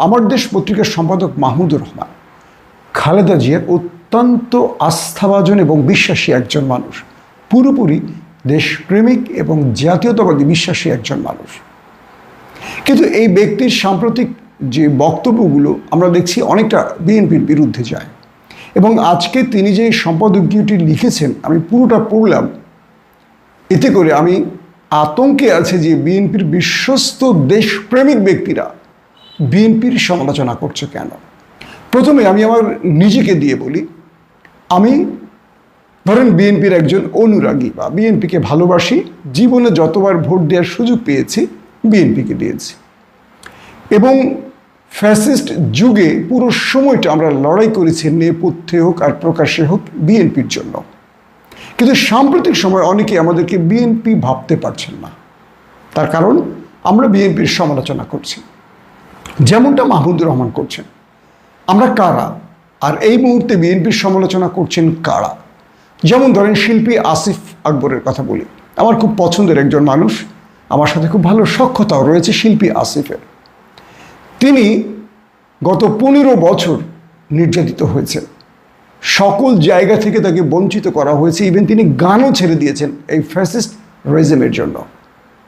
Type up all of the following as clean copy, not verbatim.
আমার দেশ পত্রিকার সম্পাদক মাহমুদুর রহমান খালেদা জিয়ার অত্যন্ত আস্থাভাজন এবং বিশ্বাসী একজন মানুষ, পুরোপুরি দেশপ্রেমিক এবং জাতীয়তাবাদী বিশ্বাসী একজন মানুষ। কিন্তু এই ব্যক্তির সাম্প্রতিক যে বক্তব্যগুলো আমরা দেখছি অনেকটা বিএনপির বিরুদ্ধে যায়, এবং আজকে তিনি যে সম্পাদকীয়টি লিখেছেন আমি পুরোটা পড়লাম। এতে করে আমি আতঙ্কে আছে যে বিএনপির বিশ্বস্ত দেশপ্রেমিক ব্যক্তিরা বিএনপির সমালোচনা করছে কেন। প্রথমে আমি আমার নিজেকে দিয়ে বলি, আমি ধরেন বিএনপির একজন অনুরাগী বা বিএনপিকে ভালোবাসি, জীবনে যতবার ভোট দেওয়ার সুযোগ পেয়েছি বিএনপিকে দিয়েছি, এবং ফ্যাসিস্ট যুগে পুরো সময়টা আমরা লড়াই করেছি নেপথ্যে হোক আর প্রকাশ্যে হোক বিএনপির জন্য। কিন্তু সাম্প্রতিক সময় অনেকে আমাদেরকে বিএনপি ভাবতে পারছেন না, তার কারণ আমরা বিএনপির সমালোচনা করছি, যেমনটা মাহমুদুর রহমান করছেন। আমরা কারা আর এই মুহূর্তে বিএনপির সমালোচনা করছেন কারা? যেমন ধরেন শিল্পী আসিফ আকবরের কথা বলি, আমার খুব পছন্দের একজন মানুষ, আমার সাথে খুব ভালো সখ্যতাও রয়েছে শিল্পী আসিফের। তিনি গত 15 বছর নির্যাতিত হয়েছেন, সকল জায়গা থেকে তাকে বঞ্চিত করা হয়েছে, ইভেন তিনি গানও ছেড়ে দিয়েছেন এই ফ্যাসিস্ট রেজিমের জন্য।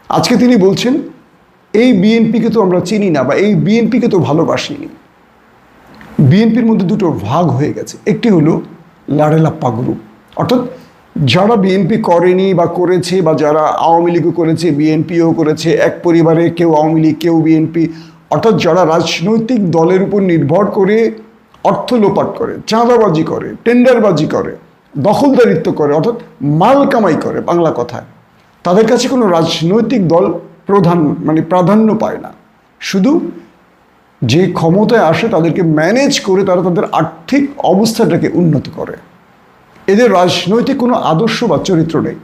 আজকে তিনি বলছেন এই বিএনপিকে তো আমরা চিনি না বা এই বিএনপিকে তো ভালোবাসিনি। বিএনপির মধ্যে দুটো ভাগ হয়ে গেছে, একটি হলো লাড়েলাপ্পা গ্রুপ, অর্থাৎ যারা বিএনপি করেনি বা করেছে, বা যারা আওয়ামী লীগও করেছে বিএনপিও করেছে, এক পরিবারে কেউ আওয়ামী লীগ কেউ বিএনপি, অর্থাৎ যারা রাজনৈতিক দলের উপর নির্ভর করে অর্থ লোপাট করে, চাঁদাবাজি করে, টেন্ডারবাজি করে, দখলদারিত্ব করে, অর্থাৎ মাল কামাই করে বাংলা কথায়, তাদের কাছে কোনো রাজনৈতিক দল প্রাধান্য পায় না। শুধু যে ক্ষমতায় আসে তাদেরকে ম্যানেজ করে তারা তাদের আর্থিক অবস্থাটাকে উন্নত করে। এদের রাজনৈতিক কোনো আদর্শ বা চরিত্র নেই।